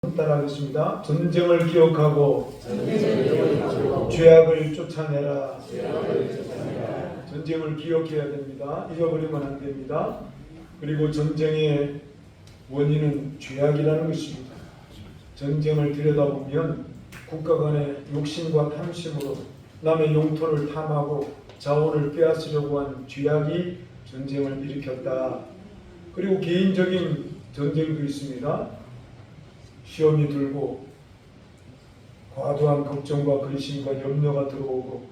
따라하겠습니다. 전쟁을 기억하고 죄악을 쫓아내라. 전쟁을 기억해야 됩니다. 잊어버리면 안 됩니다. 그리고 전쟁의 원인은 죄악이라는 것입니다. 전쟁을 들여다보면 국가 간의 욕심과 탐심으로 남의 영토를 탐하고 자원을 빼앗으려고 한 죄악이 전쟁을 일으켰다. 그리고 개인적인 전쟁도 있습니다. 시험이 들고 과도한 걱정과 근심과 염려가 들어오고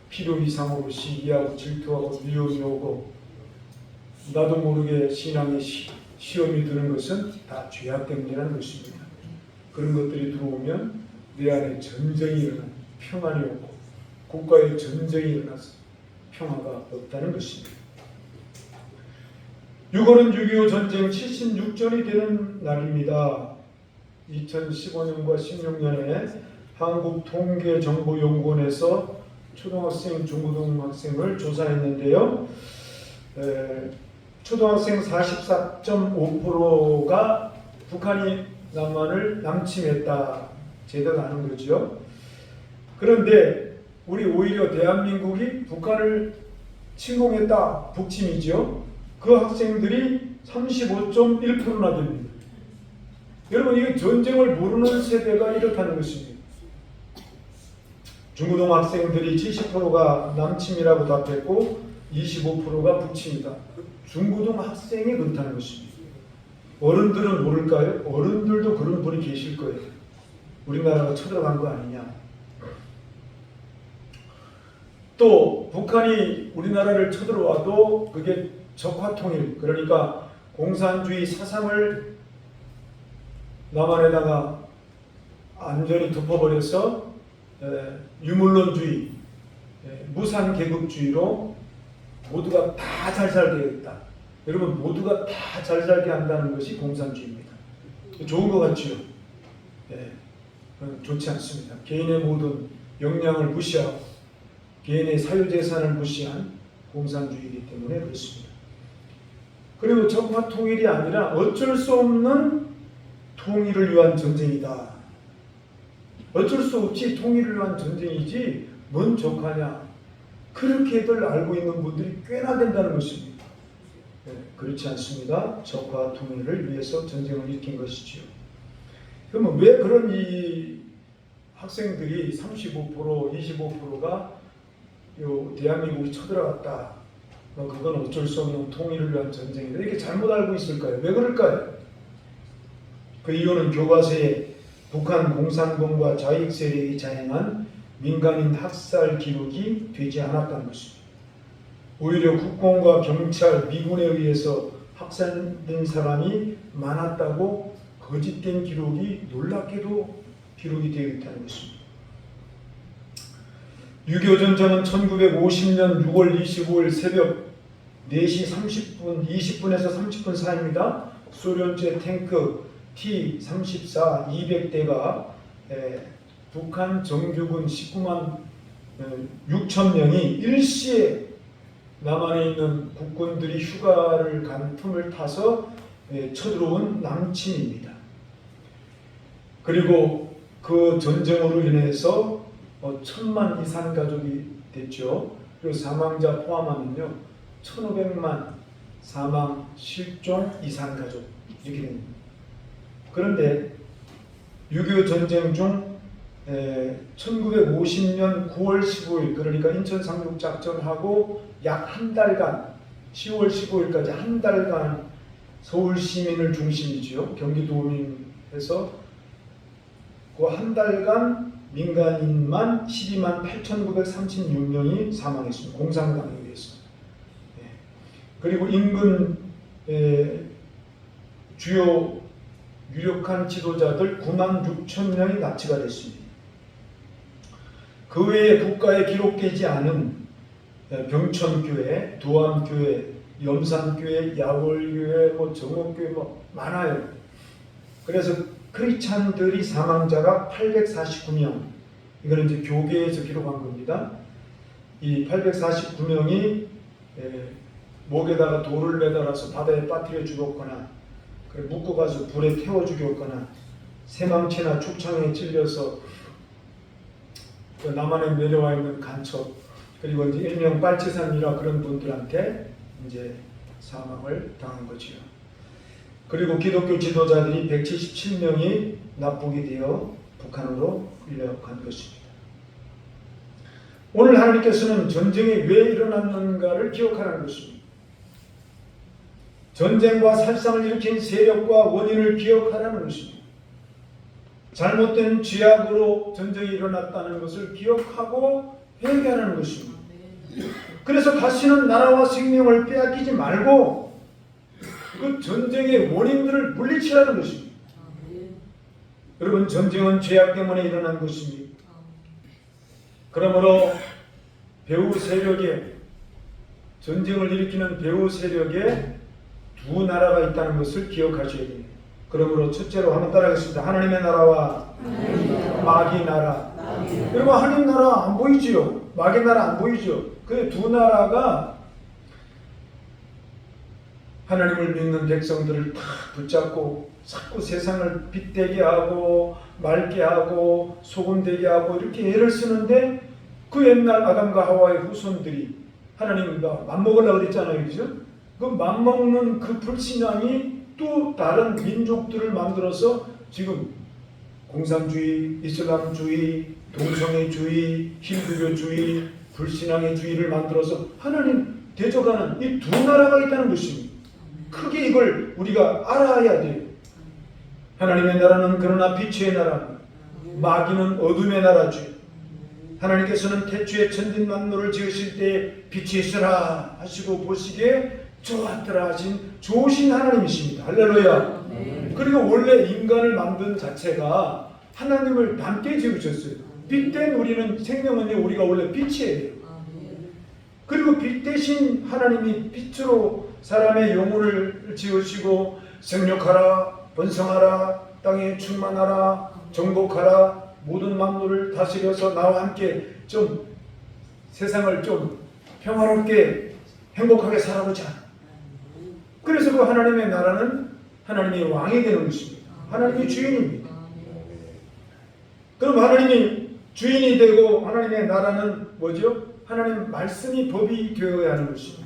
필요 이상으로 시기하고 질투하고 미움이 오고 나도 모르게 신앙의 시험이 드는 것은 다 죄악 때문이라는 것입니다. 그런 것들이 들어오면 내 안에 전쟁이 일어나고 평안이 오고 국가의 전쟁이 일어나서 평화가 없다는 것입니다. 6월은 6.25 전쟁 76전이 되는 날입니다. 2015년과 16년에 한국통계정보연구원에서 초등학생, 중고등학생을 조사했는데요. 초등학생 44.5%가 북한이 남한을 남침했다. 제대로 아는 거죠. 그런데 우리 오히려 대한민국이 북한을 침공했다. 북침이죠. 그 학생들이 35.1%나 됩니다. 여러분, 이게 전쟁을 모르는 세대가 이렇다는 것입니다. 중고등 학생들이 70%가 남침이라고 답했고 25%가 북침이다. 중고등 학생이 그렇다는 것입니다. 어른들은 모를까요? 어른들도 그런 분이 계실 거예요. 우리나라가 쳐들어간 거 아니냐. 또 북한이 우리나라를 쳐들어와도 그게 적화통일, 그러니까 공산주의 사상을 남한에다가 안전히 덮어버려서 유물론주의, 무산계급주의로 모두가 다 잘 살게 했다. 여러분, 모두가 다 잘 살게 한다는 것이 공산주의입니다. 좋은 것 같지요? 좋지 않습니다. 개인의 모든 역량을 무시하고 개인의 사유재산을 무시한 공산주의이기 때문에 그렇습니다. 그리고 적화통일이 아니라 어쩔 수 없는 통일을 위한 전쟁이다. 어쩔 수 없이 통일을 위한 전쟁이지 뭔 적화냐. 그렇게들 알고 있는 분들이 꽤나 된다는 것입니다. 그렇지 않습니다. 적화 통일을 위해서 전쟁을 일으킨 것이지요. 그러면 왜 그런 이 학생들이 35%, 25%가 대한민국이 쳐들어갔다. 그건 어쩔 수 없는 통일을 위한 전쟁이다. 이렇게 잘못 알고 있을까요? 왜 그럴까요? 그 이유는 교과서에 북한 공산군과 좌익 세력이 자행한 민간인 학살 기록이 되지 않았다는 것입니다. 오히려 국공과 경찰, 미군에 의해서 학살된 사람이 많았다고 거짓된 기록이 놀랍게도 기록이 되어 있다는 것입니다. 6.25 전쟁은 1950년 6월 25일 새벽 4시 30분, 20분에서 30분 사이입니다. 소련제 탱크 T-34 200대가 북한 정규군 19만 6천 명이 일시에 남한에 있는 국군들이 휴가를 간 틈을 타서 쳐들어온 남침입니다. 그리고 그 전쟁으로 인해서 1,000만 이상 가족이 됐죠. 그리고 사망자 포함하면요 1,500만 사망 실종 이상 가족 이렇게 됩니다. 그런데 6.25 전쟁 중 1950년 9월 15일 그러니까 인천 상륙 작전하고 약 한 달간 10월 15일까지 한 달간 서울 시민을 중심이지요. 경기도민에서 그 한 달간 민간인만 12만 8,936명이 사망했습니다. 공산당에 의해서. 그리고 인근 주요 유력한 지도자들 9만 6천 명이 납치가 됐습니다. 그 외에 국가에 기록되지 않은 병천교회, 도암교회, 염산교회, 야월교회, 정옥교회 많아요. 그래서 크리스찬들이 사망자가 849명. 이거는 이제 교계에서 기록한 겁니다. 이 849명이 목에다가 돌을 매달아서 바다에 빠뜨려 죽었거나 묶어가지고 불에 태워 죽였거나 새망치나 축창에 찔려서 그 남한에 내려와 있는 간첩, 그리고 이제 일명 빨치산이라 그런 분들한테 이제 사망을 당한 거지요. 그리고 기독교 지도자들이 177명이 납북이 되어 북한으로 끌려간 것입니다. 오늘 하나님께서는 전쟁이 왜 일어났는가를 기억하라는 것입니다. 전쟁과 살상을 일으킨 세력과 원인을 기억하라는 것입니다. 잘못된 죄악으로 전쟁이 일어났다는 것을 기억하고 회개하는 것입니다. 그래서 다시는 나라와 생명을 빼앗기지 말고 그 전쟁의 원인들을 물리치라는 것입니다. 여러분, 전쟁은 죄악 때문에 일어난 것입니다. 그러므로 배후 세력에, 전쟁을 일으키는 배후 세력에 두 나라가 있다는 것을 기억하셔야 됩니다. 그러므로 첫째로 한번 따라하겠습니다. 하나님의 나라와 마귀 나라. 여러분, 하나님 나라 안 보이지요? 마귀 나라 안 보이죠? 그 두 나라가 하나님을 믿는 백성들을 다 붙잡고 자꾸 세상을 빛되게 하고 맑게 하고 소금되게 하고 이렇게 애를 쓰는데, 그 옛날 아담과 하와의 후손들이 하나님과 맘먹으려고 그랬잖아요. 그죠? 그 맘먹는 그 불신앙이 또 다른 민족들을 만들어서 지금 공산주의, 이슬람주의, 동성애주의, 힌두교주의, 불신앙의 주의를 만들어서 하나님 대적하는 이 두 나라가 있다는 것입니다. 크게 이걸 우리가 알아야 돼요. 하나님의 나라는 그러나 빛의 나라입니다. 마귀는 어둠의 나라죠. 하나님께서는 태초에 천진 만물을 지으실 때 빛이 있으라 하시고 보시기에 좋았더라 하신 좋으신 하나님이십니다. 할렐루야. 그리고 원래 인간을 만든 자체가 하나님을 닮게 지으셨어요. 빛된 우리는, 생명은요, 우리가 원래 빛이에요. 그리고 빛 대신 하나님이 빛으로 사람의 영혼을 지으시고 생육하라, 번성하라, 땅에 충만하라, 정복하라, 모든 만물을 다스려서 나와 함께 좀 세상을 좀 평화롭게 행복하게 살아보자. 그래서 그 하나님의 나라는 하나님의 왕이 되는 것입니다. 하나님이 주인입니다. 그럼 하나님이 주인이 되고 하나님의 나라는 뭐죠? 하나님 말씀이 법이 되어야 하는 것입니다.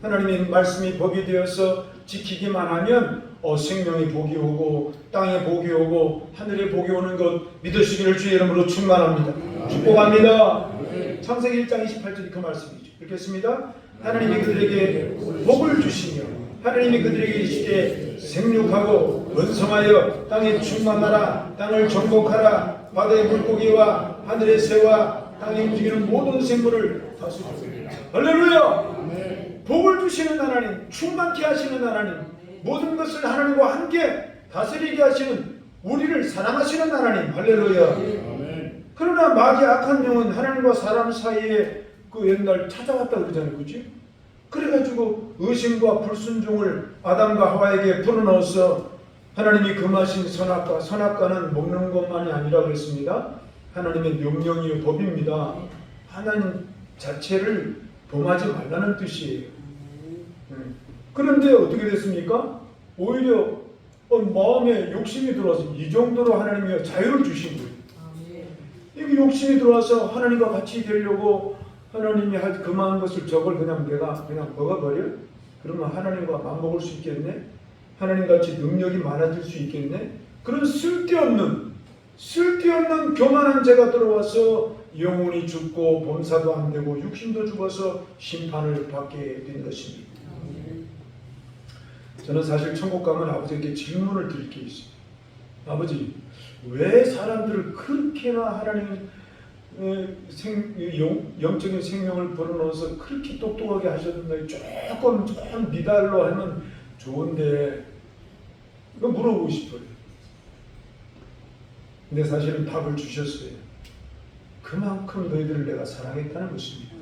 하나님의 말씀이 법이 되어서 지키기만 하면 생명의 복이 오고 땅에 복이 오고 하늘에 복이 오는 것 믿으시기를 주의 이름으로 충만합니다. 축복합니다. 창세기 1장 28절이 그 말씀이죠. 읽겠습니다. 하나님이 그들에게 복을 주시며 하나님이 그들에게 이르시되 생육하고 번성하여 땅에 충만하라, 땅을 정복하라, 바다의 물고기와 하늘의 새와 땅에 움직이는 모든 생물을 다스리라. 할렐루야. 복을 주시는 하나님, 충만케 하시는 하나님, 모든 것을 하나님과 함께 다스리게 하시는, 우리를 사랑하시는 하나님. 할렐루야. 그러나 마귀 악한 영은 하나님과 사람 사이에 그 옛날 찾아왔다 그러잖아요. 그렇지? 그래가지고 의심과 불순종을 아담과 하와에게 불어넣어서 하나님이 금하신 선악과, 선악과는 먹는 것만이 아니라 그랬습니다. 하나님의 명령이요 법입니다. 하나님 자체를 범하지 말라는 뜻이에요. 그런데 어떻게 됐습니까? 오히려 마음에 욕심이 들어와서 이 정도로 하나님이 자유를 주신 거예요. 이게 욕심이 들어와서 하나님과 같이 되려고 하나님이 금한 것을 저걸 그냥 내가 그냥 먹어버려? 그러면 하나님과 맞먹을 수 있겠네? 하나님같이 능력이 많아질 수 있겠네? 그런 쓸데없는 교만한 죄가 들어와서 영혼이 죽고 범사도 안 되고 육신도 죽어서 심판을 받게 된 것입니다. 저는 사실 천국 가면 아버지에게 질문을 드릴 게 있어요. 아버지, 왜 사람들을 그렇게나 하나님 영적인 생명을 불어넣어서 그렇게 똑똑하게 하셨는데 조금 미달로 하면 좋은데, 이거 물어보고 싶어요. 근데 사실은 답을 주셨어요. 그만큼 너희들을 내가 사랑했다는 것입니다.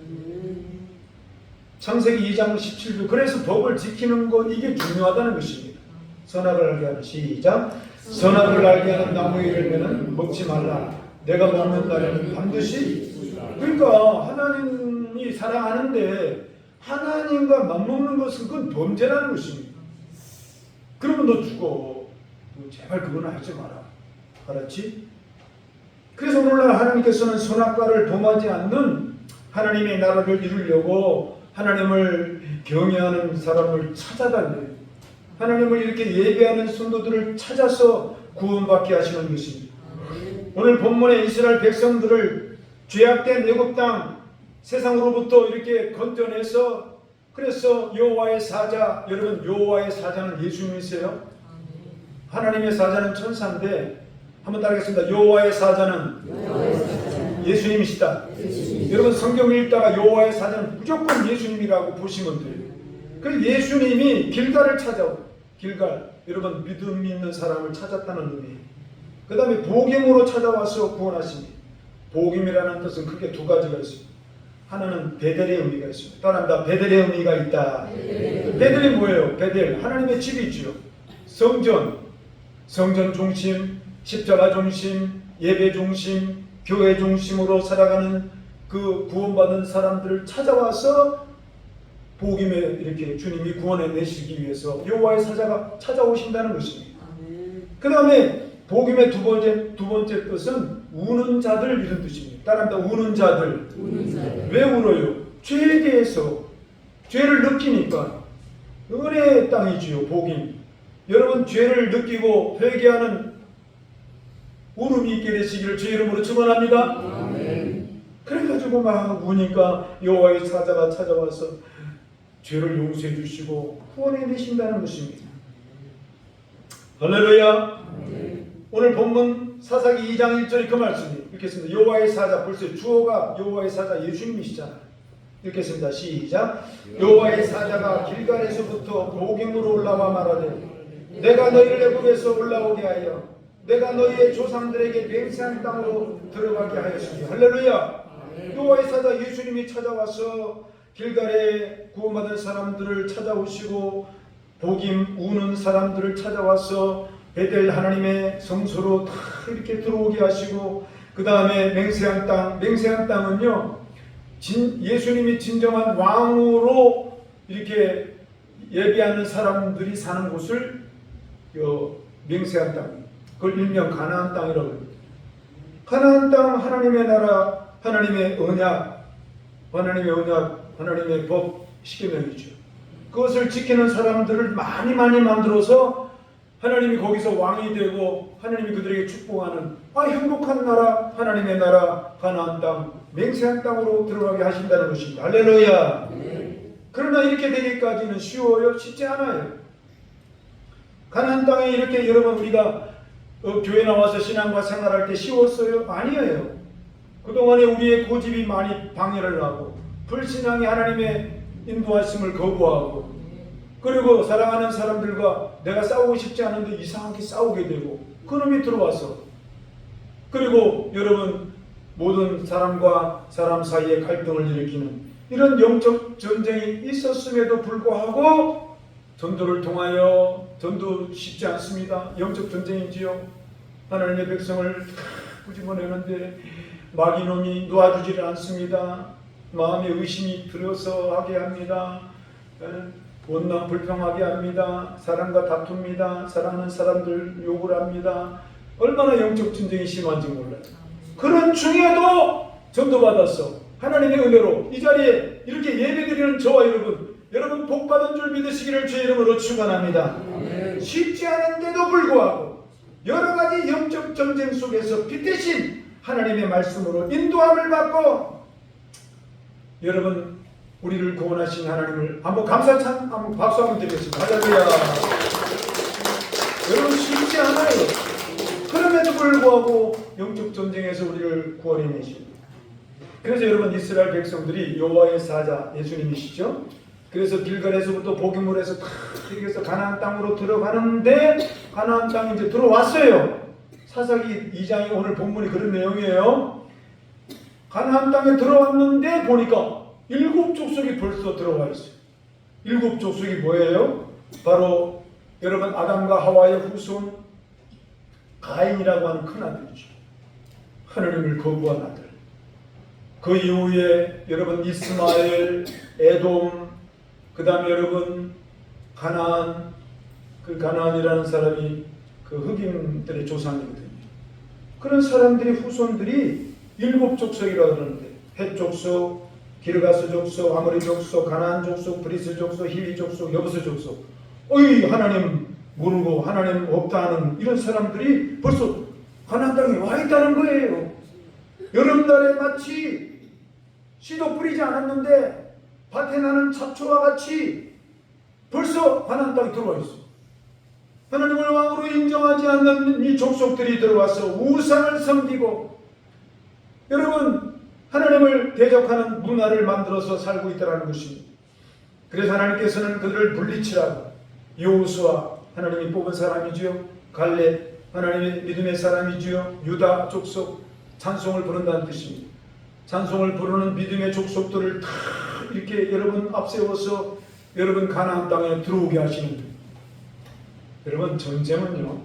창세기 2장 17절. 그래서 법을 지키는 것, 이게 중요하다는 것입니다. 선악을 알게 하는, 시작. 선악을 알게 하는 나무의 열매는 먹지 말라. 내가 먹는 날에는 반드시. 그러니까 하나님이 사랑하는데 하나님과 맞먹는 것은 그건 범죄라는 것입니다. 그러면 너 죽어. 너 제발 그건 하지 마라. 알았지? 그래서 오늘날 하나님께서는 선악과를 범하지 않는 하나님의 나라를 이루려고 하나님을 경외하는 사람을 찾아달래요. 하나님을 이렇게 예배하는 성도들을 찾아서 구원받게 하시는 것입니다. 오늘 본문에 이스라엘 백성들을 죄악된 애굽 땅 세상으로부터 이렇게 건져내서, 그래서 여호와의 사자, 여러분 여호와의 사자는 예수님이세요. 하나님의 사자는 천사인데, 한번 따르겠습니다. 여호와의 사자는 예수님이시다. 여러분 성경 읽다가 여호와의 사자는 무조건 예수님이라고 보시면 돼요. 그 예수님이 길갈을 찾아오. 길갈, 여러분 믿음 있는 사람을 찾았다는 의미예요. 그 다음에 복임으로 찾아와서 구원하십니다. 복임이라는 뜻은 크게 두 가지가 있습니다. 하나는 베델의 의미가 있습니다. 따라합니다. 베델의 의미가 있다. 베델이 뭐예요? 베델, 하나님의 집이지요. 성전 중심, 십자가 중심, 예배 중심, 교회 중심으로 살아가는 그 구원받은 사람들을 찾아와서 복임에 이렇게 주님이 구원해 내시기 위해서 여호와의 사자가 찾아오신다는 것입니다. 그 다음에 복임의 두 번째 뜻은 우는 자들, 이런 뜻입니다. 따라합니다. 우는 자들. 왜 울어요? 죄에 대해서 죄를 느끼니까. 은혜의 땅이지요, 복임. 여러분 죄를 느끼고 회개하는 울음이 있게 되시기를 주의 이름으로 축원합니다. 그래가지고 막 우니까 여호와의 사자가 찾아와서 죄를 용서해 주시고 구원해 내신다는 것입니다. 할렐루야. 오늘 본문 사사기 2장 1절이 그 말씀이 읽겠습니다. 여호와의 사자, 벌써 주어가 여호와의 사자 예수님이시잖아요. 읽겠습니다. 시작. 여호와의 사자가 길갈에서부터 복임으로 올라와 말하되 내가 너희를 애굽에서 올라오게 하여 내가 너희의 조상들에게 맹세한 땅으로 들어가게 하였으니. 할렐루야. 여호와의 사자 예수님이 찾아와서 길갈에 구원받은 사람들을 찾아오시고 복임 우는 사람들을 찾아와서 베델 하나님의 성소로 다 이렇게 들어오게 하시고, 그 다음에 맹세한 땅은요 예수님이 진정한 왕으로 이렇게 예배하는 사람들이 사는 곳을 맹세한 땅, 그걸 일명 가나안 땅이라고 합니다. 가나안 땅, 하나님의 나라, 하나님의 언약, 하나님의 법 10계명이죠. 그것을 지키는 사람들을 많이 만들어서 하나님이 거기서 왕이 되고 하나님이 그들에게 축복하는 행복한 나라, 하나님의 나라, 가나안 땅, 맹세한 땅으로 들어가게 하신다는 것입니다. 할렐루야. 그러나 이렇게 되기까지는 쉬워요? 쉽지 않아요. 가나안 땅에 이렇게 여러분 우리가 교회 나와서 신앙과 생활할 때 쉬웠어요? 아니에요. 그동안에 우리의 고집이 많이 방해를 하고 불신앙이 하나님의 인도하심을 거부하고, 그리고 사랑하는 사람들과 내가 싸우고 싶지 않은데 이상하게 싸우게 되고 그놈이 들어와서, 그리고 여러분 모든 사람과 사람 사이에 갈등을 일으키는 이런 영적 전쟁이 있었음에도 불구하고 전도를 통하여, 전도 쉽지 않습니다. 영적 전쟁이지요. 하나님의 백성을 꾸집어내는데 마귀놈이 놓아주지를 않습니다. 마음에 의심이 들어서 하게 합니다. 원망 불평하게 합니다. 사람과 다툽니다. 사랑하는 사람들 욕을 합니다. 얼마나 영적 전쟁이 심한지 몰라요. 그런 중에도 전도받았어. 하나님의 은혜로 이 자리에 이렇게 예배드리는 저와 여러분 복받은 줄 믿으시기를 주의 이름으로 축원합니다. 쉽지 않은데도 불구하고 여러 가지 영적 전쟁 속에서 빛 대신 하나님의 말씀으로 인도함을 받고, 여러분 우리를 구원하신 하나님을 한번 감사찬 한번 박수 한번 드리겠습니다. 할렐루야. 여러분 쉽지 않아요. 그럼에도 불구하고 영적 전쟁에서 우리를 구원해 내십니다. 그래서 여러분 이스라엘 백성들이 여호와의 사자 예수님이시죠. 그래서 길갈에서부터 복음을 해서 다 이렇게 해서 가나안 땅으로 들어가는데, 가나안 땅에 이제 들어왔어요. 사사기 2장이 오늘 본문이 그런 내용이에요. 가나안 땅에 들어왔는데 보니까 7 족속이 벌써 들어와 있어요. 7 족속이 뭐예요? 바로 여러분 아담과 하와의 후손 가인이라고 하는 큰아들이죠. 하나님을 거부한 아들. 그 이후에 여러분 이스마엘, 에돔, 그 다음에 여러분 가나안, 그 가나안이라는 사람이 그 흑인들의 조상이거든요. 그런 사람들이 후손들이 7족속이라고 그러는데 헷 족속, 기르가스 족속, 아모리 족속, 가나안 족속, 브리스 족속, 히위 족속, 여부스 족속. 어이 하나님 모르고 하나님 없다 하는 이런 사람들이 벌써 가나안 땅에 와 있다는 거예요. 여름날에 마치 씨도 뿌리지 않았는데 밭에 나는 잡초와 같이 벌써 가나안 땅에 들어와 있어. 하나님을 왕으로 인정하지 않는 이 족속들이 들어와서 우상을 섬기고 여러분 하나님을 대적하는 문화를 만들어서 살고 있다는 것입니다. 그래서 하나님께서는 그들을 물리치라고 여호수아 하나님이 뽑은 사람이지요. 갈렙 하나님의 믿음의 사람이지요. 유다 족속 찬송을 부른다는 뜻입니다. 찬송을 부르는 믿음의 족속들을 다 이렇게 여러분 앞세워서 여러분 가나안 땅에 들어오게 하시는 거예요. 여러분 전쟁은요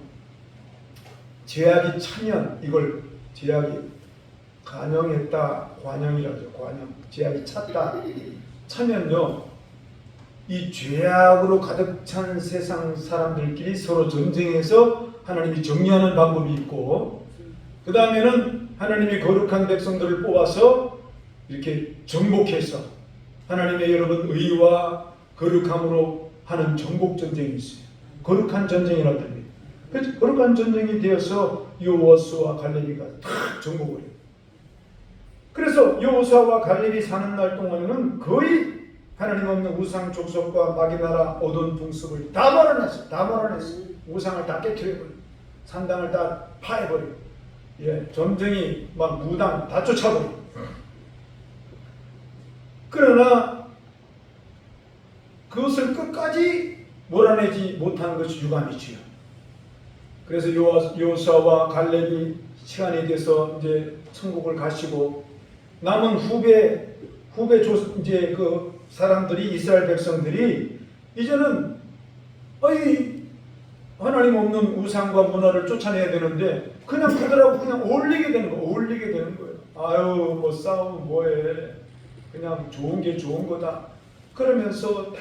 제약이 차면 이걸 제약이 관영했다 관영이라죠. 관영 제약이 찼다 차면요 이 죄악으로 가득 찬 세상 사람들끼리 서로 전쟁해서 하나님이 정리하는 방법이 있고 그 다음에는 하나님이 거룩한 백성들을 뽑아서 이렇게 정복해서 하나님의 여러분 의와 거룩함으로 하는 정복 전쟁이 있어요. 거룩한 전쟁이라고 합니다. 그래서 거룩한 전쟁이 되어서 여호수아와 갈렙이 다 정복을 해요. 그래서 여호수아와 갈렙이 사는 날 동안에는 거의 하나님 없는 우상 족속과 마귀나라 어두운 풍습을 다 몰아냈어요. 다 몰아냈어요. 우상을 다 깨트려버려요. 산당을 다 파해버려요. 예, 전쟁이 막 무당 다 쫓아버려요. 그러나 그것을 끝까지 몰아내지 못한 것이 유감이지요. 그래서 여호수아와 갈렙이 시간이 돼서 이제 천국을 가시고 남은 후배 이제 그 사람들이 이스라엘 백성들이 이제는 하나님 없는 우상과 문화를 쫓아내야 되는데 그냥 그들하고 그냥 어울리게 되는 거예요. 아유 뭐 싸우면 뭐해. 그냥 좋은 게 좋은 거다. 그러면서 다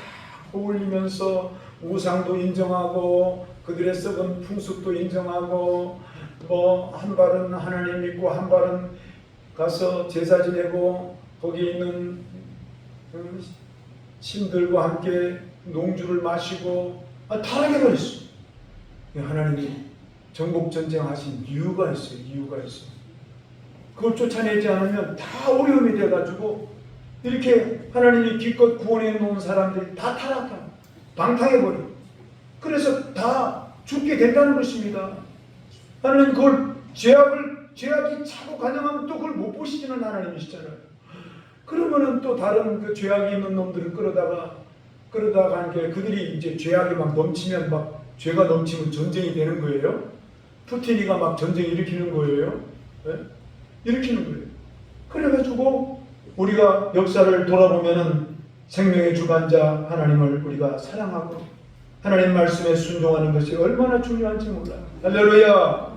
어울리면서 우상도 인정하고 그들의 썩은 풍습도 인정하고 뭐 한 발은 하나님 믿고 한 발은 가서 제사 지내고 거기 있는 신들과 함께 농주를 마시고 타락해 버렸어. 하나님이 정복 전쟁하신 이유가 있어요. 그걸 쫓아내지 않으면 다 어려움이 돼가지고 이렇게 하나님이 기껏 구원해 놓은 사람들이 다 타락하고 방탕해버려. 그래서 다 죽게 된다는 것입니다. 하나님 그걸 죄악이 차고 가능하면 또 그걸 못 보시지는 하나님이시잖아요. 그러면은 또 다른 그 죄악이 있는 놈들을 끌어다가 하는 게 그들이 이제 죄악이 막 넘치면 막 죄가 넘치면 전쟁이 되는 거예요. 푸틴이가 막 전쟁 일으키는 거예요. 네? 일으키는 거예요. 그래가지고 우리가 역사를 돌아보면은 생명의 주관자 하나님을 우리가 사랑하고 하나님 말씀에 순종하는 것이 얼마나 중요한지 몰라요. 할렐루야.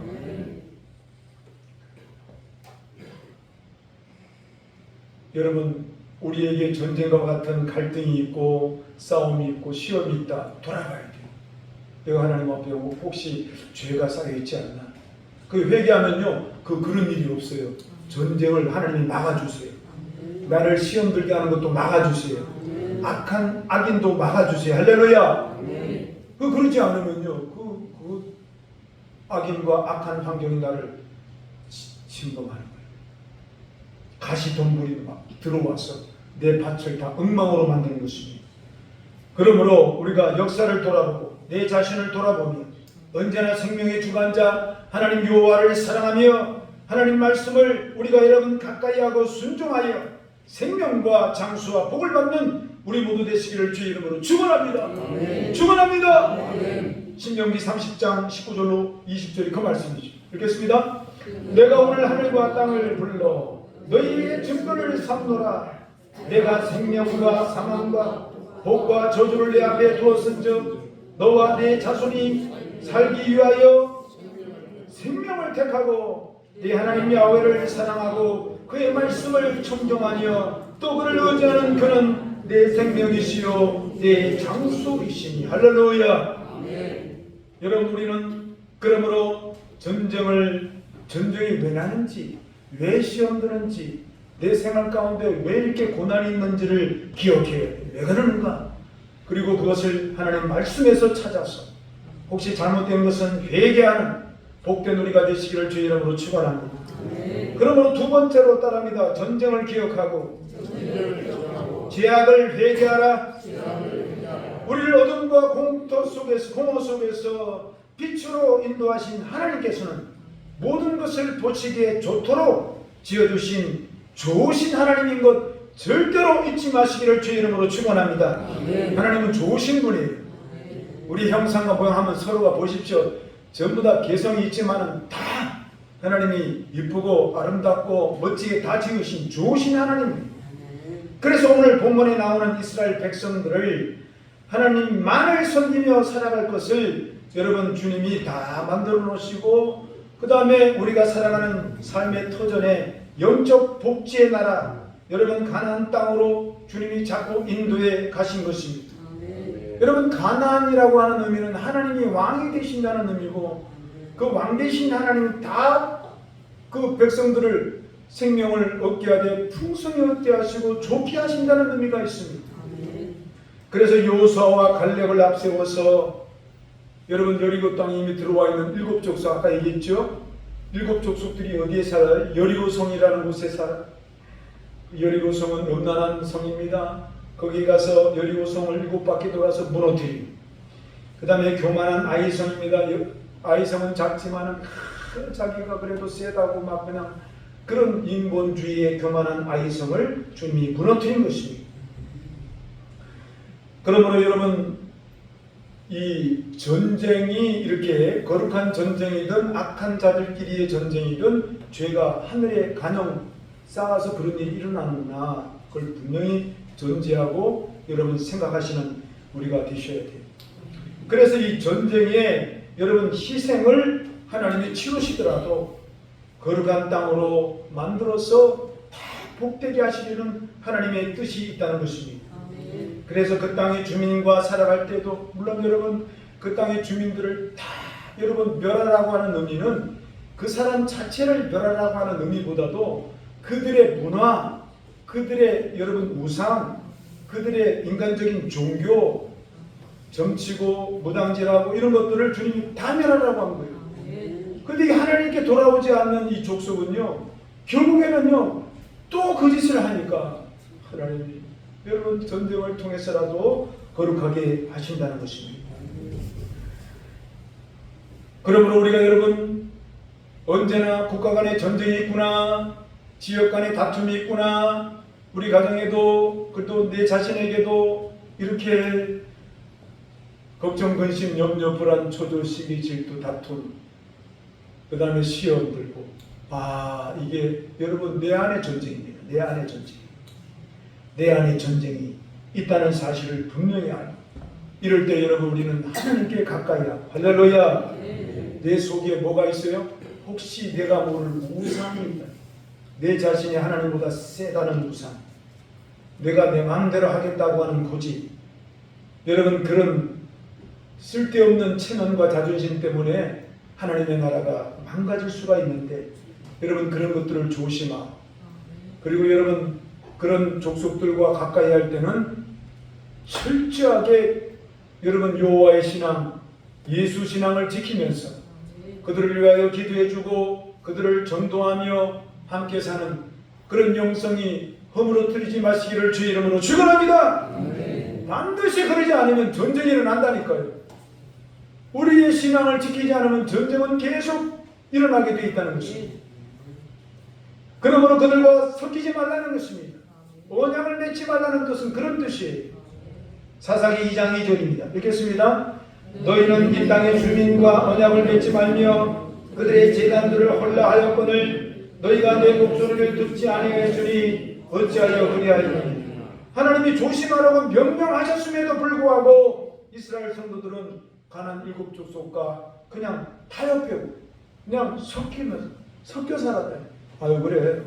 여러분 우리에게 전쟁과 같은 갈등이 있고 싸움이 있고 시험이 있다. 돌아가야 돼요. 내가 하나님 앞에 오고 혹시 죄가 쌓여있지 않나. 그 회개하면요 그런 일이 없어요. 전쟁을 하나님이 막아주세요. 나를 시험 들게 하는 것도 막아주세요. 악한 악인도 막아주세요. 할렐루야. 그러지 않으면요 그 악인과 악한 환경이 나를 침범하는 거예요. 가시덤불이 막 들어와서 내 밭을 다 엉망으로 만드는 것입니다. 그러므로 우리가 역사를 돌아보고 내 자신을 돌아보며 언제나 생명의 주관자 하나님 여호와를 사랑하며 하나님 말씀을 우리가 여러분 가까이 하고 순종하여 생명과 장수와 복을 받는 우리 모두 되시기를 주의 이름으로 축원합니다. 아멘. 축원합니다. 아멘. 신명기 30장 19절로 20절이 그 말씀이죠. 읽겠습니다. 내가 오늘 하늘과 땅을 불러 너희의 증거를 삼노라. 내가 생명과 사망과 복과 저주를 내 앞에 두었은즉 너와 내 자손이 살기 위하여 생명을 택하고 네 하나님 야훼를 사랑하고 그의 말씀을 청정하며 또 그를 의지하는 그는 내 생명이시요 내 장수이시니. 할렐루야. 아멘. 여러분 우리는 그러므로 전쟁을 전쟁이 왜 나는지, 왜 시험 드는지, 내 생활 가운데 왜 이렇게 고난이 있는지를 기억해야 돼. 왜 그러는가? 그리고 그것을 하나님 말씀에서 찾아서 혹시 잘못된 것은 회개하는 복된 우리가 되시기를 주의 이름으로 축원합니다. 그러므로 두 번째로 따릅니다. 전쟁을 기억하고 죄악을 회개하라. 우리를 어둠과 공허 속에서 빛으로 인도하신 하나님께서는 모든 것을 보시기에 좋도록 지어주신 좋으신 하나님인 것 절대로 잊지 마시기를 주의 이름으로 축원합니다. 하나님은 좋으신 분이에요. 우리 형상과 모양 한번 서로가 보십시오. 전부 다 개성이 있지만은 다 하나님이 이쁘고 아름답고 멋지게 다 지으신 좋으신 하나님입니다. 그래서 오늘 본문에 나오는 이스라엘 백성들을 하나님만을 섬기며 살아갈 것을 여러분 주님이 다 만들어 놓으시고 그 다음에 우리가 살아가는 삶의 터전에 영적 복지의 나라 여러분 가나안 땅으로 주님이 자꾸 인도해 가신 것입니다. 여러분 가나안이라고 하는 의미는 하나님이 왕이 되신다는 의미고 그 왕 되신 하나님이 다 그 백성들을 생명을 얻게 하되 풍성히 얻게 하시고 좋게 하신다는 의미가 있습니다. 그래서 여호수아와 갈렙을 앞세워서 여러분 여리고 땅에 이미 들어와 있는 일곱 족속 아까 얘기했죠? 일곱 족속들이 어디에 살아요? 여리고성이라는 곳에 살아요. 여리고성은 음란한 성입니다. 거기 가서 여리고성을 일곱 바퀴 돌아서 무너뜨리고 그 다음에 교만한 아이성입니다. 아이성은 작지만은 자기가 그래도 세다고 막 그냥 그런 인본주의의 교만한 아이성을 주님이 무너뜨린 것입니다. 그러므로 여러분 이 전쟁이 이렇게 거룩한 전쟁이든 악한 자들끼리의 전쟁이든 죄가 하늘에 간영 쌓아서 그런 일이 일어나는구나. 그걸 분명히 전제하고 여러분 생각하시는 우리가 되셔야 돼요. 그래서 이 전쟁에 여러분 희생을 하나님이 치르시더라도 거룩한 땅으로 만들어서 다 복되게 하시려는 하나님의 뜻이 있다는 것입니다. 그래서 그 땅의 주민과 살아갈 때도 물론 여러분 그 땅의 주민들을 다 여러분 멸하라고 하는 의미는 그 사람 자체를 멸하라고 하는 의미보다도 그들의 문화, 그들의 여러분 우상, 그들의 인간적인 종교, 정치고 무당질하고 이런 것들을 주님이 다 멸하라고 한 거예요. 그런데 하나님께 돌아오지 않는 이 족속은요 결국에는요 또 그 짓을 하니까 하나님이 여러분 전쟁을 통해서라도 거룩하게 하신다는 것입니다. 그러므로 우리가 여러분 언제나 국가 간에 전쟁이 있구나, 지역 간에 다툼이 있구나, 우리 가정에도 그래도 내 자신에게도 이렇게 걱정, 근심, 염려, 불안, 초조, 시기, 질투, 다툼, 그 다음에 시험 들고 이게 여러분 내 안의 전쟁입니다. 내 안의 전쟁. 내 안에 전쟁이 있다는 사실을 분명히 알고 이럴 때 여러분 우리는 하나님께 가까이 하고 할렐루야. 내 속에 뭐가 있어요? 혹시 내가 모를 우상이 있다. 내 자신이 하나님보다 세다는 우상, 내가 내 마음대로 하겠다고 하는 고집, 여러분 그런 쓸데없는 체면과 자존심 때문에 하나님의 나라가 망가질 수가 있는데 여러분 그런 것들을 조심하고 그리고 여러분 그런 족속들과 가까이 할 때는 철저하게 여러분 여호와의 신앙, 예수 신앙을 지키면서 그들을 위하여 기도해주고 그들을 전도하며 함께 사는 그런 영성이 허물어뜨리지 마시기를 주의 이름으로 축원합니다. 반드시 그러지 않으면 전쟁이 일어난다니까요. 우리의 신앙을 지키지 않으면 전쟁은 계속 일어나게 되어 있다는 것입니다. 그러므로 그들과 섞이지 말라는 것입니다. 언약을 맺지 말라는 뜻은 그런 뜻이에요. 사사기 2장 2절입니다. 읽겠습니다. 너희는 이 땅의 주민과 언약을 맺지 말며 그들의 제단들을 헐라하였거늘 너희가 내 목소리를 듣지 아니하였으니 어찌하여 그리하였느냐. 하나님이 조심하라고 명령하셨음에도 불구하고 이스라엘 성도들은 가나안 일곱 족속과 그냥 타협하고 그냥 섞여 살았다. 아유 그래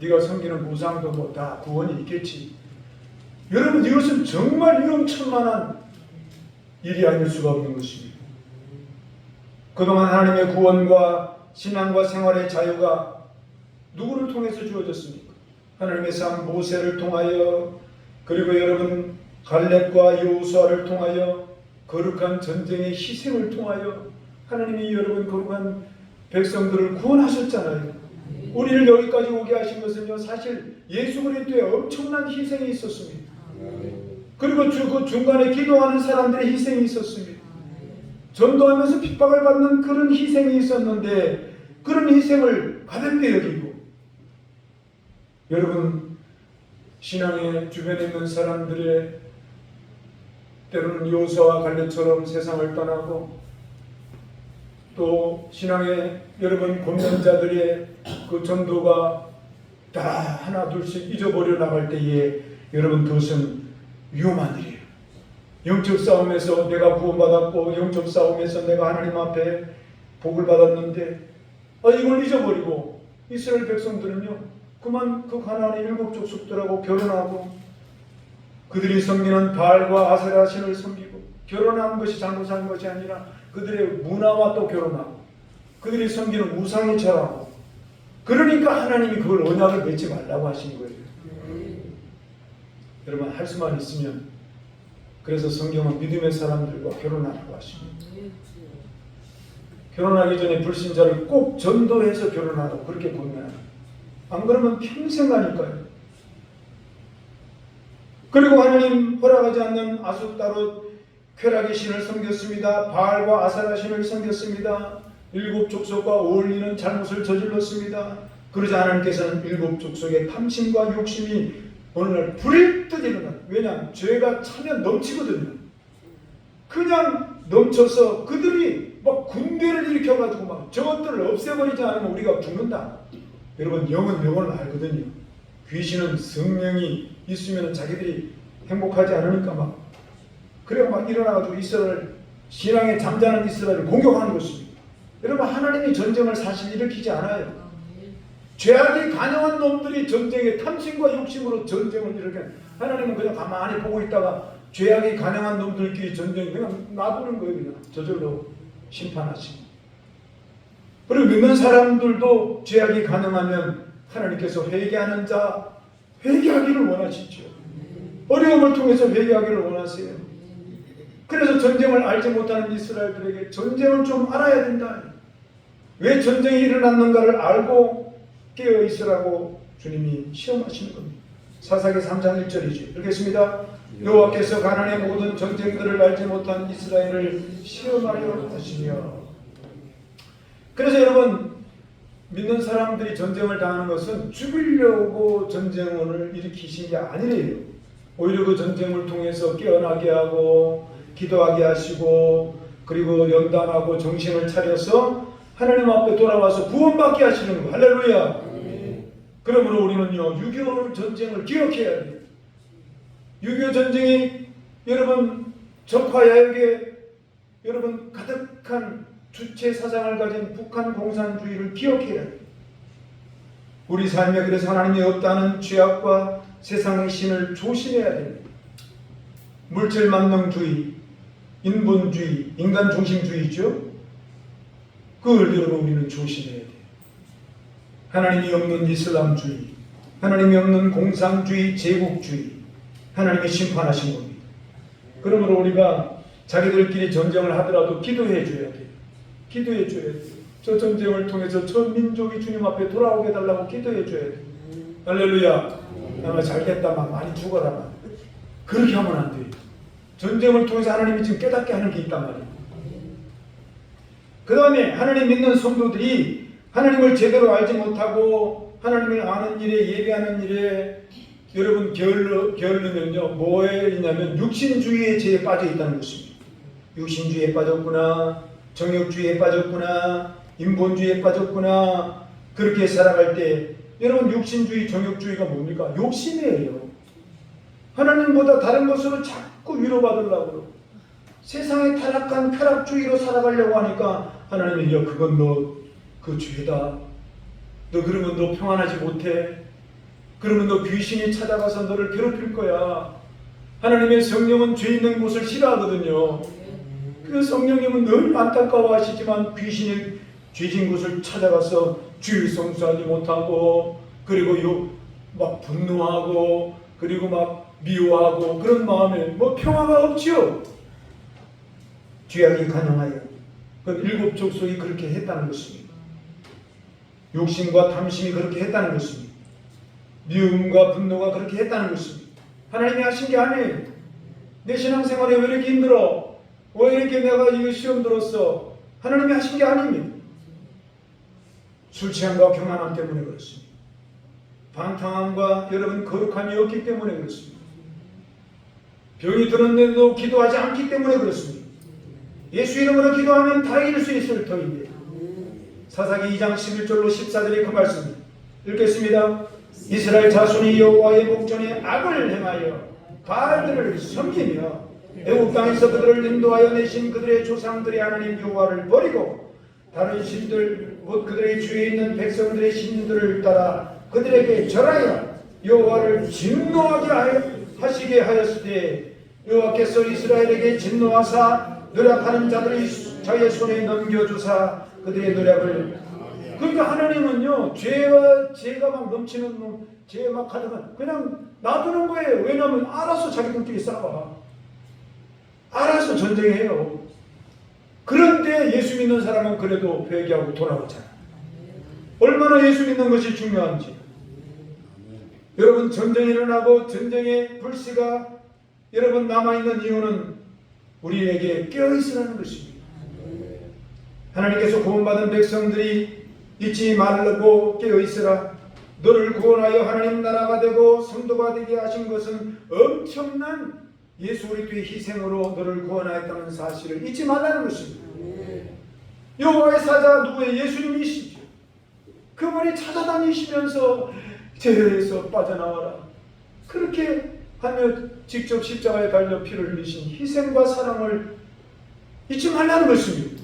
네가 섬기는 우상도 뭐 다 구원이 있겠지. 여러분 이것은 정말 위험천만한 일이 아닐 수가 없는 것입니다. 그동안 하나님의 구원과 신앙과 생활의 자유가 누구를 통해서 주어졌습니까? 하나님의 상 모세를 통하여, 그리고 여러분 갈렙과 여호수아를 통하여, 거룩한 전쟁의 희생을 통하여 하나님이 여러분 거룩한 백성들을 구원하셨잖아요. 우리를 여기까지 오게 하신 것은요, 사실 예수 그리스도의 엄청난 희생이 있었습니다. 그리고 그 중간에 기도하는 사람들의 희생이 있었습니다. 전도하면서 핍박을 받는 그런 희생이 있었는데, 그런 희생을 가볍게 여기고, 여러분 신앙의 주변에 있는 사람들의 때로는 여호수아와 갈렙처럼 세상을 떠나고, 또 신앙의 여러분 권면자들의 그 전도가 다 하나 둘씩 잊어버려 나갈 때에 여러분 그것은 위험한 일이에요. 영적 싸움에서 내가 구원받았고, 영적 싸움에서 내가 하나님 앞에 복을 받았는데 이걸 잊어버리고, 이스라엘 백성들은요 그만 그 가나안의 7 족속들하고 결혼하고, 그들이 섬기는 바알과 아세라 신을 섬기고, 결혼한 것이 잘못한 것이 아니라 그들의 문화와 또 결혼하고, 그들이 섬기는 우상이 절하고, 그러니까 하나님이 그걸 언약을 맺지 말라고 하신 거예요. 여러분 할 수만 있으면, 그래서 성경은 믿음의 사람들과 결혼하라고 하십니다. 결혼하기 전에 불신자를 꼭 전도해서 결혼하라고 그렇게 권면합니다. 안 그러면 평생 가니까요. 그리고 하나님 허락하지 않는 아숫다롯 쾌락의 신을 섬겼습니다. 바알과 아사라 신을 섬겼습니다. 7 족속과 어울리는 잘못을 저질렀습니다. 그러자 하나님께서는 7 족속의 탐심과 욕심이 어느 날 불이 뜨지는 거예요. 왜냐하면 죄가 차면 넘치거든요. 그냥 넘쳐서 그들이 막 군대를 일으켜가지고 막 저것들을 없애버리지 않으면 우리가 죽는다. 여러분 영은 영혼을 알거든요. 귀신은 성령이 있으면 자기들이 행복하지 않으니까 막 그래 막 일어나가지고 이스라엘, 신앙에 잠자는 이스라엘을 공격하는 것입니다. 여러분 하나님이 전쟁을 사실 일으키지 않아요. 죄악이 간영한 놈들이 전쟁에 탐심과 욕심으로 전쟁을 일으켜, 하나님은 그냥 가만히 보고 있다가 죄악이 간영한 놈들끼리 전쟁 그냥 놔두는 거예요. 그냥 저절로 심판하시고. 그리고 믿는 사람들도 죄악이 간영하면 하나님께서 회개하는 자 회개하기를 원하시죠. 어려움을 통해서 회개하기를 원하세요. 그래서 전쟁을 알지 못하는 이스라엘들에게 전쟁을 좀 알아야 된다. 왜 전쟁이 일어났는가를 알고 깨어 있으라고 주님이 시험하시는 겁니다. 사사기 3장 1절이죠. 읽겠습니다. 여호와께서 가나안의 모든 전쟁들을 알지 못한 이스라엘을 시험하려 하시며. 그래서 여러분 믿는 사람들이 전쟁을 당하는 것은 죽이려고 전쟁을 일으키신 게 아니래요. 오히려 그 전쟁을 통해서 깨어나게 하고 기도하게 하시고, 그리고 연단하고 정신을 차려서 하나님 앞에 돌아와서 구원받게 하시는 거예요. 할렐루야. 그러므로 우리는요 6.25 전쟁을 기억해야 돼요. 6.25 전쟁이 여러분 적화 야욕에 여러분 가득한 주체 사상을 가진 북한 공산주의를 기억해야 돼요. 우리 삶에 그래서 하나님이 없다는 죄악과 세상의 신을 조심해야 됩니다. 물질 만능주의, 인본주의, 인간 중심주의죠. 그걸 여러분 우리는 조심해야 돼요. 하나님이 없는 이슬람주의, 하나님이 없는 공산주의, 제국주의, 하나님이 심판하신 겁니다. 그러므로 우리가 자기들끼리 전쟁을 하더라도 기도해 줘야 돼요. 기도해 줘야 돼요. 저 전쟁을 통해서 전 민족이 주님 앞에 돌아오게 해달라고 기도해 줘야 돼요. 할렐루야. 아마 잘됐다 막 많이 죽어라 막 그렇게 하면 안 돼요. 전쟁을 통해서 하나님이 지금 깨닫게 하는 게 있단 말이에요. 그 다음에 하나님 믿는 성도들이 하나님을 제대로 알지 못하고 하나님을 아는 일에 예배하는 일에 여러분 게을르면요 뭐에 있냐면 육신주의의 죄에 빠져 있다는 것입니다. 육신주의에 빠졌구나, 정욕주의에 빠졌구나, 인본주의에 빠졌구나. 그렇게 살아갈 때 여러분 육신주의, 정욕주의가 뭡니까? 욕심이에요. 하나님보다 다른 것으로 자꾸 위로받으려고 세상에 타락한 쾌락주의로 살아가려고 하니까 하나님이 그건 너 그 죄다. 너 그러면 너 평안하지 못해. 그러면 너 귀신이 찾아가서 너를 괴롭힐 거야. 하나님의 성령은 죄 있는 곳을 싫어하거든요. 그 성령님은 늘 안타까워하시지만 귀신이 죄진 곳을 찾아가서 주일 성수하지 못하고, 그리고 막 분노하고, 그리고 막 미워하고, 그런 마음에 뭐 평화가 없지요. 죄악이 가능하여 그 일곱 족속이 그렇게 했다는 것입니다. 욕심과 탐심이 그렇게 했다는 것입니다. 미움과 분노가 그렇게 했다는 것입니다. 하나님이 하신 게 아니에요. 내 신앙생활에 왜 이렇게 힘들어? 왜 이렇게 내가 이거 시험 들었어? 하나님이 하신 게 아닙니다. 술 취함과 교만함 때문에 그렇습니다. 방탕함과 여러분 거룩함이 없기 때문에 그렇습니다. 병이 들었는데도 기도하지 않기 때문에 그렇습니다. 예수 이름으로 기도하면 다 이길 수 있을 터입니다. 사사기 2장 11절로 14절의 그 말씀 읽겠습니다. 이스라엘 자손이 여호와의 목전에 악을 행하여 바알들을 섬기며 애국 땅에서 그들을 인도하여 내신 그들의 조상들의 하나님 여호와를 버리고 다른 신들 곧 그들의 주위에 있는 백성들의 신들을 따라 그들에게 절하여 여호와를 진노하게 하시게 하였을 때 여호와께서 이스라엘에게 진노하사 노력하는 자들이 자의 손에 넘겨주사 그들의 노력을, 그러니까 하나님은요 죄가 막 넘치는 죄 막 하다가 그냥 놔두는 거예요. 왜냐하면 알아서 자기들끼리 싸워, 알아서 전쟁해요. 그런데 예수 믿는 사람은 그래도 회개하고 돌아오잖아. 얼마나 예수 믿는 것이 중요한지. 여러분, 전쟁이 일어나고 전쟁의 불씨가 여러분 남아있는 이유는 우리에게 깨어있으라는 것입니다. 하나님께서 구원받은 백성들이 잊지 말고 깨어있으라. 너를 구원하여 하나님 나라가 되고 성도가 되게 하신 것은 엄청난 예수 그리스도의 희생으로 너를 구원하였다는 사실을 잊지 말라는 것입니다. 여호와의 사자 누구예요? 예수님이시죠. 그분이 찾아다니시면서 죄에서 빠져나와라. 그렇게 하며 직접 십자가에 달려 피를 흘리신 희생과 사랑을 잊지 말라는 것입니다.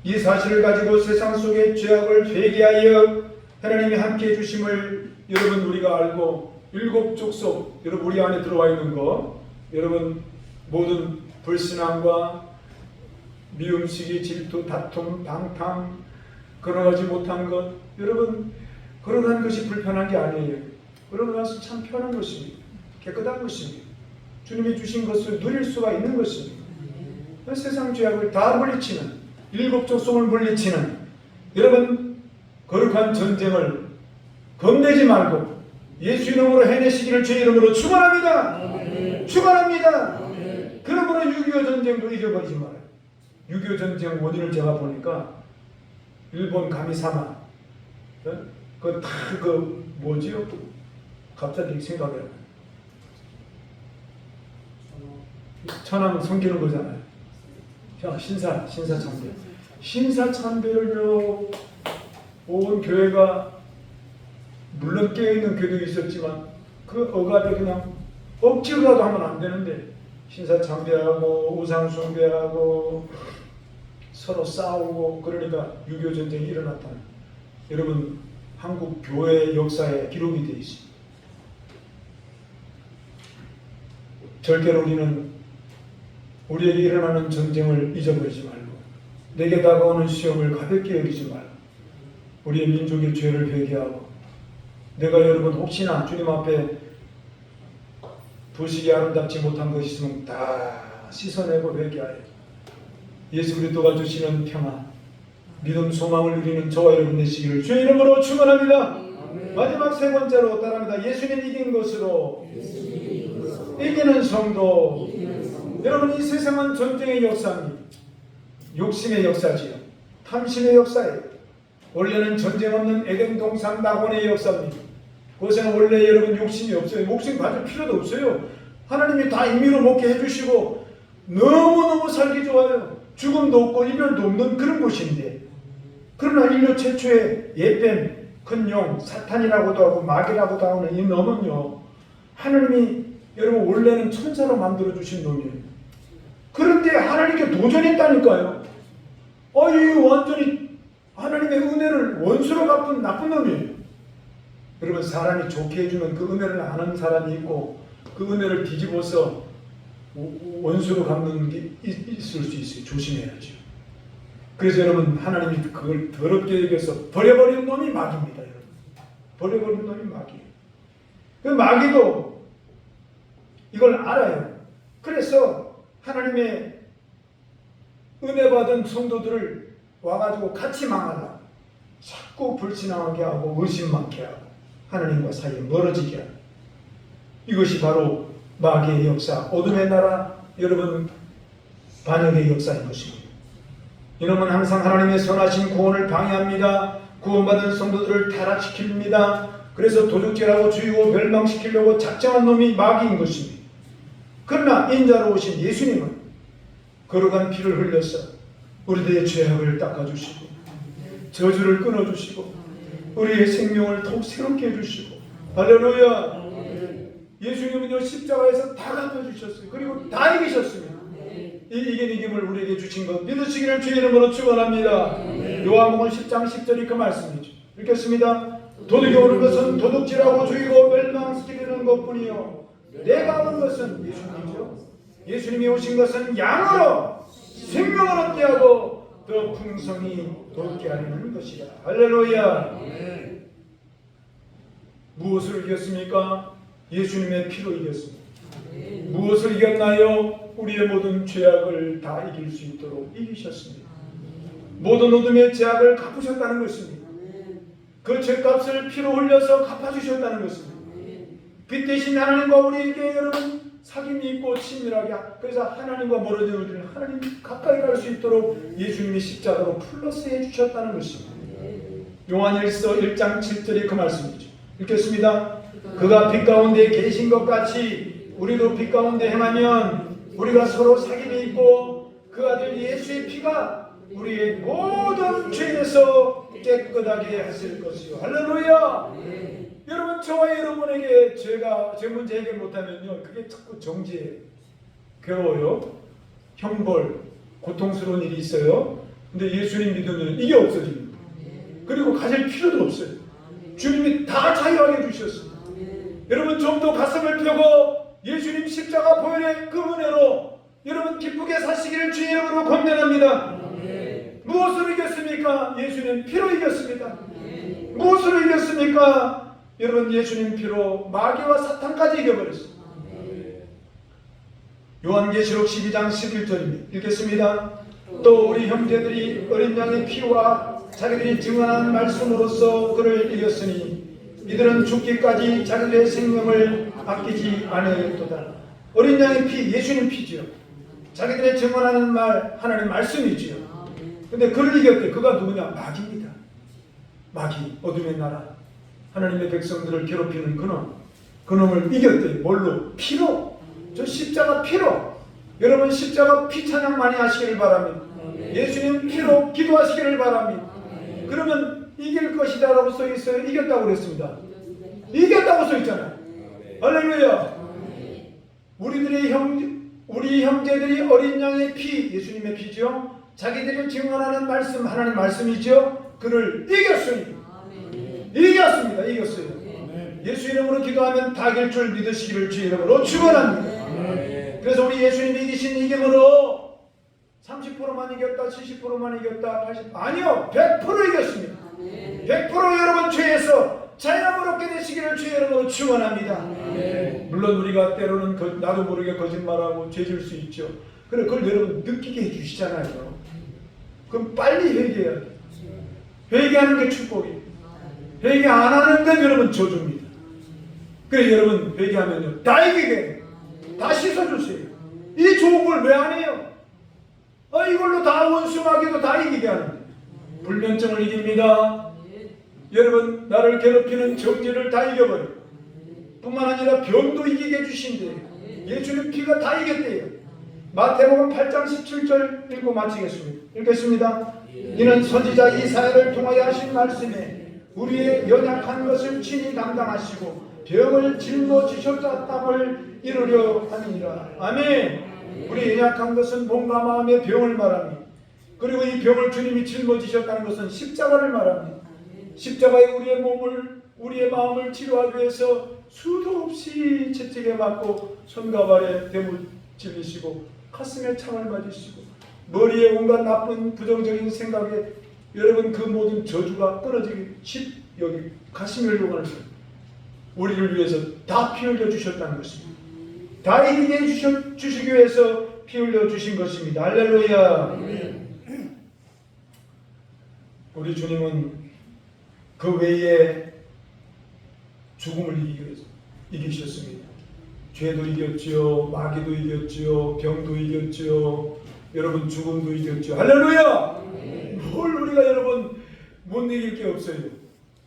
이 사실을 가지고 세상 속의 죄악을 회개하여 하나님이 함께 해주심을 여러분 우리가 알고 일곱 족속 여러분 우리 안에 들어와 있는 거, 여러분 모든 불신앙과 미움, 시기, 질투, 다툼, 방탕, 걸어가지 못한 것, 여러분 걸어가는 것이 불편한 게 아니에요. 걸어가서 참 편한 것입니다. 깨끗한 것입니다. 주님이 주신 것을 누릴 수가 있는 것입니다. 세상 죄악을 다 물리치는, 일곱 족속을 물리치는 여러분 거룩한 전쟁을 겁내지 말고 예수 이름으로 해내시기를 주의 이름으로 축원합니다. 축원합니다. 그러므로 6.25 전쟁도 잊어버리지 말아요. 6.25 전쟁 원인을 제가 보니까 일본 가미사마 그 뭐지요? 갑자기 생각이 안 나요. 천황 섬기는 거잖아요. 신사참배. 신사참배를요 온 교회가 물론 깨어있는 교회도 있었지만 그 억압에 그냥 억지로라도 하면 안 되는데 신사참배하고 우상숭배하고 서로 싸우고 그러니까 6.25 전쟁이 일어났다는, 여러분 한국 교회 역사에 기록이 되어 있습니다. 절대로 우리는 우리에게 일어나는 전쟁을 잊어버리지 말고 내게 다가오는 시험을 가볍게 여기지 말고 우리의 민족의 죄를 회개하고, 내가 여러분 혹시나 주님 앞에 부식이 아름답지 못한 것이 있으면 다 씻어내고 회개하여 예수 그리스도가 주시는 평안, 믿음, 소망을 누리는 저와 여러분 되시기를 주의 이름으로 축원합니다. 마지막 세 번째로 따라합니다. 예수님 이긴 것으로 이기는 성도. 여러분 이 세상은 전쟁의 역사입니다. 욕심의 역사지요. 탐심의 역사예요. 원래는 전쟁 없는 에덴 동산 낙원의 역사입니다. 그것은 원래 여러분 욕심이 없어요. 욕심 가질 필요도 없어요. 하나님이 다 임의로 먹게 해주시고 너무너무 살기 좋아요. 죽음도 없고 이별도 없는 그런 곳인데, 그러나 인류 최초의 예뱀, 큰 용, 사탄이라고도 하고 마귀라고도 하는 이 놈은요 하나님이 여러분 원래는 천사로 만들어주신 놈이에요. 그런데 하나님께 도전했다니까요. 이 완전히 하나님의 은혜를 원수로 갚은 나쁜 놈이에요. 여러분 사람이 좋게 해주는 그 은혜를 아는 사람이 있고 그 은혜를 뒤집어서 원수로 갚는 게 있을 수 있어요. 조심해야죠. 그래서 여러분 하나님이 그걸 더럽게 여겨서 버려버린 놈이 마귀입니다. 여러분. 버려버린 놈이 마귀예요. 그 마귀도 이걸 알아요. 그래서 하나님의 은혜 받은 성도들을 와가지고 같이 망하라. 자꾸 불신앙하게 하고 의심 많게 하고 하나님과 사이에 멀어지게 하고 이것이 바로 마귀의 역사, 어둠의 나라 여러분 반역의 역사인 것입니다. 이놈은 항상 하나님의 선하신 구원을 방해합니다. 구원받은 성도들을 타락시킵니다. 그래서 도둑질하고 죽이고 멸망시키려고 작정한 놈이 마귀인 것입니다. 그러나 인자로 오신 예수님은 거룩한 피를 흘려서 우리들의 죄악을 닦아주시고 저주를 끊어주시고 우리의 생명을 더욱 새롭게 해주시고 할렐루야. 예수님은요 십자가에서 다 갚아주셨어요. 그리고 다 이기셨습니다. 이 이긴 이김을 우리에게 주신 것 믿으시기를 주의 이름으로 축원합니다. 요한복음 10장 10절이 그 말씀이죠. 읽겠습니다. 도둑이 오는 것은 도둑질하고 죽이고 멸망시키려는 것뿐이요 내가 온 것은 예수님이죠. 예수님이 오신 것은 양으로 생명을 얻게 하고 더 풍성히 돕게 하려는 것이다. 할렐루야. 무엇을 이겼습니까? 예수님의 피로 이겼습니다. 무엇을 이겼나요? 우리의 모든 죄악을 다 이길 수 있도록 이기셨습니다. 모든 어둠의 죄악을 갚으셨다는 것입니다. 그 죄값을 피로 흘려서 갚아주셨다는 것입니다. 빛 대신 하나님과 우리에게 여러분 사귐이 있고 친밀하게 그래서 하나님과 멀어진 우리를 하나님 가까이 갈 수 있도록 예수님이 십자가로 플러스 해주셨다는 것입니다. 요한일서 1장 7절이 그 말씀이죠. 읽겠습니다. 그가 빛 가운데 계신 것 같이 우리도 빛 가운데 행하면 우리가 서로 사귐이 있고 그 아들 예수의 피가 우리의 모든 죄에서 깨끗하게 하실 것이요. 할렐루야. 여러분 저와 여러분에게 제 문제 해결 못하면요 그게 자꾸 정죄예요. 괴로워요. 형벌, 고통스러운 일이 있어요. 근데 예수님 믿으면 이게 없어집니다. 그리고 가질 필요도 없어요. 주님이 다 자유하게 해주셨습니다. 여러분 좀 더 가슴을 펴고 예수님 십자가 보혈의 그 은혜로 여러분 기쁘게 사시기를 주의 이름으로 권면합니다. 무엇으로 이겼습니까? 예수님 피로 이겼습니다. 무엇으로 이겼습니까? 여러분 예수님 피로 마귀와 사탄까지 이겨버렸습니다. 요한계시록 12장 11절입니다. 읽겠습니다. 또 우리 형제들이 어린 양의 피와 자기들이 증언한 말씀으로써 그를 이겼으니 이들은 죽기까지 자기들의 생명을 아끼지 않으리로다. 어린 양의 피, 예수님 피지요. 자기들의 증언하는 말, 하나님 말씀이지요. 근데 그를 이겼대. 그가 누구냐? 마귀입니다. 마귀, 어둠의 나라. 하나님의 백성들을 괴롭히는 그놈. 그놈을 이겼대. 뭘로? 피로. 저 십자가 피로. 여러분 십자가 피 찬양 많이 하시기를 바랍니다. 예수님 피로 기도하시기를 바랍니다. 그러면 이길 것이다 라고 써있어요. 이겼다고 그랬습니다. 이겼다고 써있잖아요. 할렐루야. 우리 형제들이 어린 양의 피, 예수님의 피죠. 자기들이 증언하는 말씀, 하나님 말씀이죠. 그를 이겼으니 이겼습니다. 이겼어요. 예수 이름으로 기도하면 다 이길 줄 믿으시기를 주의 이름으로 축원합니다. 그래서 우리 예수님이 이기신 이김으로 30%만 이겼다, 70%만 이겼다, 80% 아니요, 100% 이겼습니다. 100% 여러분 죄에서 자유함을 얻게 되시기를 주의 이름으로 축원합니다. 물론 우리가 때로는 나도 모르게 거짓말하고 죄질 수 있죠. 그래 그걸 여러분 느끼게 해주시잖아요. 그럼 빨리 회개해야 돼요. 회개하는 게 축복이에요. 회개 안 하는 건 여러분 저주입니다. 그래 여러분 회개하면요 다 이기게 다 씻어주세요. 이 좋은 걸 왜 안 해요? 이걸로 다 원수마귀도 다 이기게 하는 거예요. 불면증을 이깁니다. 여러분 나를 괴롭히는 정죄를 다 이겨버려요. 뿐만 아니라 병도 이기게 해주신대요. 예수님 피가 다 이겼대요. 마태복음 8장 17절 읽고 마치겠습니다. 읽겠습니다. 이는 선지자 이사야를 통하여 하신 말씀에 우리의 연약한 것을 친히 담당하시고 병을 짊어지셨다함을 이루려 함이니라. 아멘. 우리 연약한 것은 몸과 마음의 병을 말합니다. 그리고 이 병을 주님이 짊어지셨다는 것은 십자가를 말합니다. 십자가에 우리의 몸을 우리의 마음을 치료하기 위해서 수도 없이 채찍에 맞고 손과 발에 대물 찔리시고 가슴에 창을 맞으시고 머리에 온갖 나쁜 부정적인 생각에 여러분 그 모든 저주가 끊어지기 여기 가시멜로가 우리를 위해서 다 피 흘려 주셨다는 것입니다. 다윗에게 주시기 위해서 피 흘려 주신 것입니다. 할렐루야. 우리 주님은 그 외에 죽음을 이기셨습니다. 죄도 이겼지요, 마귀도 이겼지요, 병도 이겼지요, 여러분 죽음도 이겼지요. 할렐루야! 뭘 우리가 여러분 못 이길 게 없어요.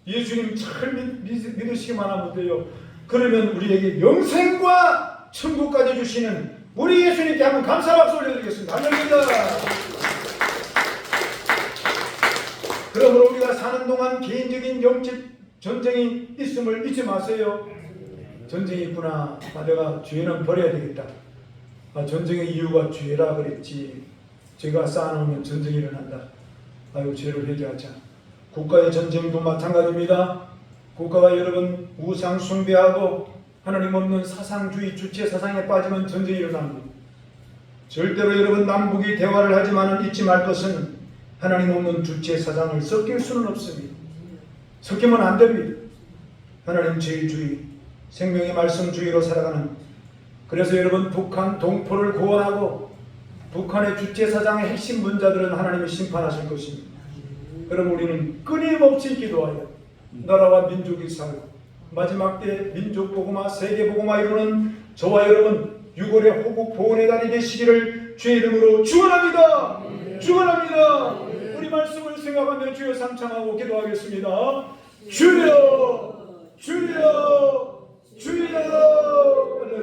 예수님 잘 믿으시기만 하면 돼요. 그러면 우리에게 영생과 천국까지 주시는 우리 예수님께 한번 감사 박수 올려드리겠습니다. 할렐루야! 그러므로 우리가 사는 동안 개인적인 영적 전쟁이 있음을 잊지 마세요. 전쟁이 있구나. 내가 죄는 버려야 되겠다. 전쟁의 이유가 죄라 그랬지. 죄가 쌓아놓으면 전쟁이 일어난다. 아유, 죄를 회개하자. 국가의 전쟁도 마찬가지입니다. 국가가 여러분 우상 숭배하고 하나님 없는 사상주의 주체 사상에 빠지면 전쟁이 일어납니다. 절대로 여러분 남북이 대화를 하지만 잊지 말 것은 하나님 없는 주체 사상을 섞일 수는 없습니다. 섞이면 안 됩니다. 하나님 제일주의, 생명의 말씀주의로 살아가는, 그래서 여러분 북한 동포를 구원하고 북한의 주체 사상의 핵심 분자들은 하나님이 심판하실 것입니다. 그럼 우리는 끊임없이 기도하여 나라와 민족이 살고 마지막 때 민족 복음화, 세계 복음화 이루는 저와 여러분 6월의 호국 보훈의 달이 되시기를 주의 이름으로 축원합니다. 축원합니다. 우리 말씀을 생각하며 주여 삼창하고 기도하겠습니다. 주여, 주여, 주여.